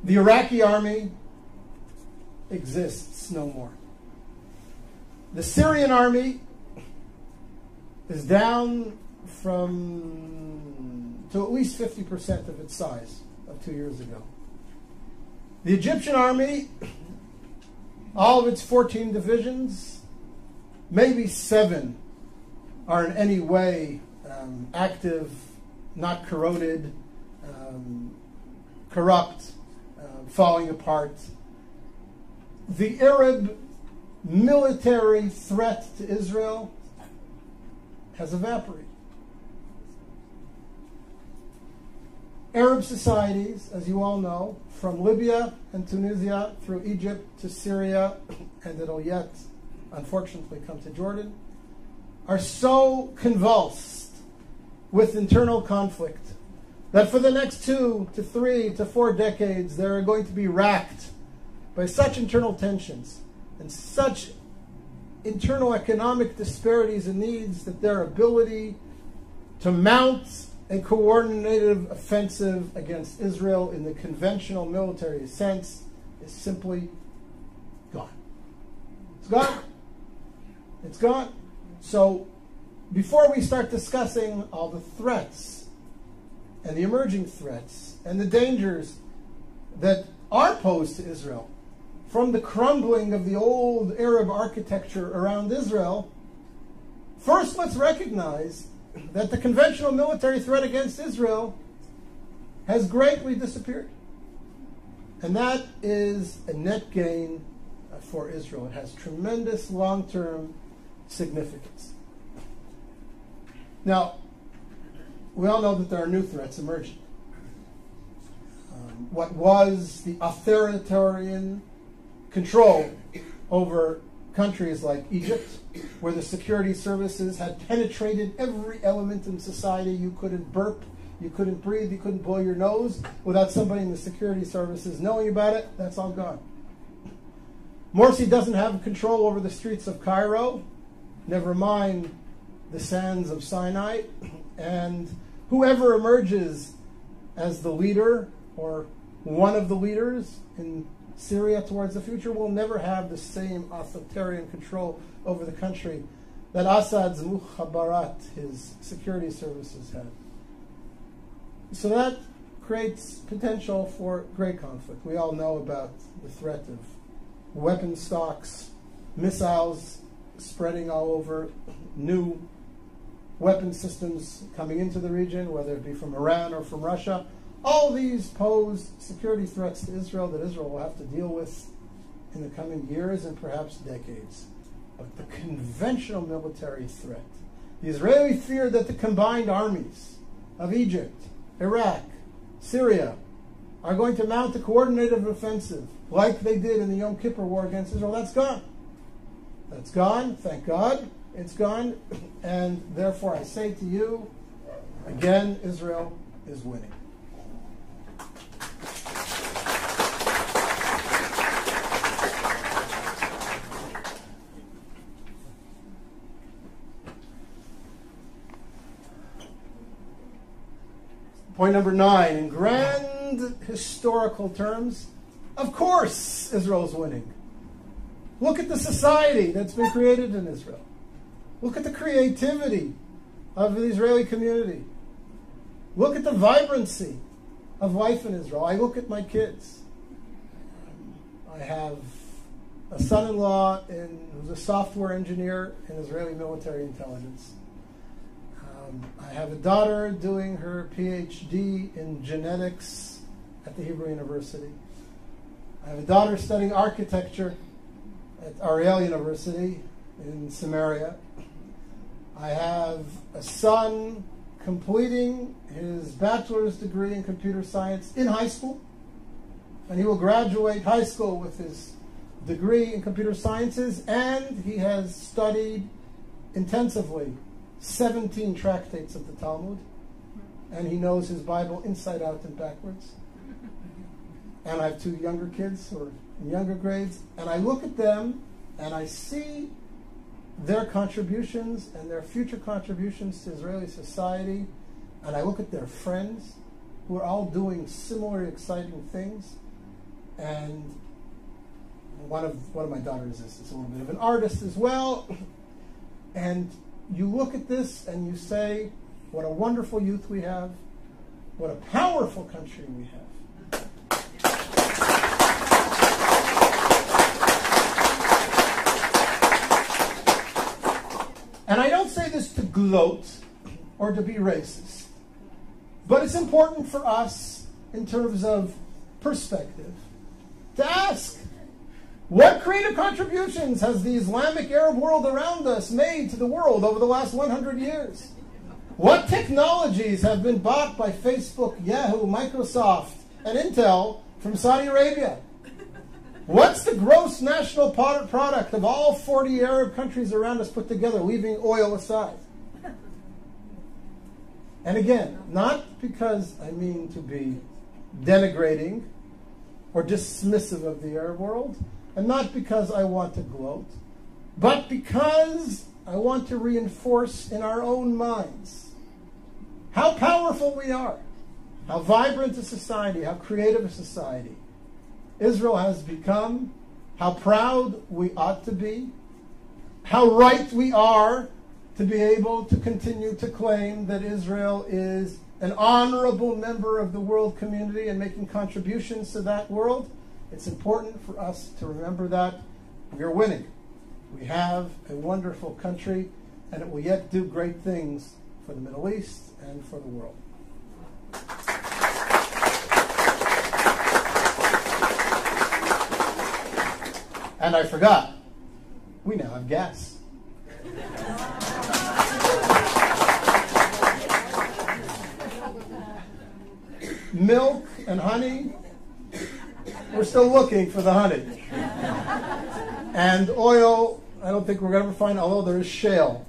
The Iraqi army exists no more. The Syrian army is down to at least 50% of its size of 2 years ago. The Egyptian army, all of its 14 divisions, maybe 7 are in any way active, not corroded, corrupt, falling apart. The Arab military threat to Israel has evaporated. Arab societies, as you all know, from Libya and Tunisia through Egypt to Syria, and it'll yet, unfortunately, come to Jordan, are so convulsed with internal conflict that for the next 2 to 3 to 4 decades, they're going to be racked by such internal tensions and such internal economic disparities and needs that their ability to mount a coordinated offensive against Israel in the conventional military sense is simply gone. It's gone. It's gone. So before we start discussing all the threats and the emerging threats and the dangers that are posed to Israel from the crumbling of the old Arab architecture around Israel, first let's recognize that the conventional military threat against Israel has greatly disappeared. And that is a net gain for Israel. It has tremendous long-term significance. Now, we all know that there are new threats emerging. What was the authoritarian control over countries like Egypt, where the security services had penetrated every element in society. You couldn't burp, you couldn't breathe, you couldn't blow your nose without somebody in the security services knowing about it. That's all gone. Morsi doesn't have control over the streets of Cairo, never mind the sands of Sinai. And whoever emerges as the leader or one of the leaders in Syria towards the future will never have the same authoritarian control over the country that Assad's mukhabarat, his security services, had. So that creates potential for great conflict. We all know about the threat of weapon stocks, missiles spreading all over, new weapon systems coming into the region, whether it be from Iran or from Russia. All these pose security threats to Israel that Israel will have to deal with in the coming years and perhaps decades. But the conventional military threat, the Israeli fear that the combined armies of Egypt, Iraq, Syria are going to mount a coordinated offensive like they did in the Yom Kippur War against Israel, that's gone. That's gone, thank God, it's gone. And therefore I say to you, again, Israel is winning. Point number 9, in grand historical terms, of course Israel is winning. Look at the society that's been created in Israel. Look at the creativity of the Israeli community. Look at the vibrancy of life in Israel. I look at my kids. I have a son-in-law who's a software engineer in Israeli military intelligence. I have a daughter doing her PhD in genetics at the Hebrew University. I have a daughter studying architecture at Ariel University in Samaria. I have a son completing his bachelor's degree in computer science in high school, and he will graduate high school with his degree in computer sciences, and he has studied intensively 17 tractates of the Talmud, and he knows his Bible inside out and backwards. And I have 2 younger kids who are in younger grades, and I look at them and I see their contributions and their future contributions to Israeli society, and I look at their friends who are all doing similar exciting things, And one of my daughters is a little bit of an artist as well. And you look at this and you say, what a wonderful youth we have. What a powerful country we have. And I don't say this to gloat or to be racist, but it's important for us in terms of perspective to ask, what creative contributions has the Islamic Arab world around us made to the world over the last 100 years? What technologies have been bought by Facebook, Yahoo, Microsoft, and Intel from Saudi Arabia? What's the gross national product of all 40 Arab countries around us put together, leaving oil aside? And again, not because I mean to be denigrating or dismissive of the Arab world, and not because I want to gloat, but because I want to reinforce in our own minds how powerful we are, how vibrant a society, how creative a society Israel has become, how proud we ought to be, how right we are to be able to continue to claim that Israel is an honorable member of the world community and making contributions to that world. It's important for us to remember that we are winning. We have a wonderful country, and it will yet do great things for the Middle East and for the world. And I forgot, we now have gas. Milk and honey, we're still looking for the honey. And oil, I don't think we're going to ever find, although there is shale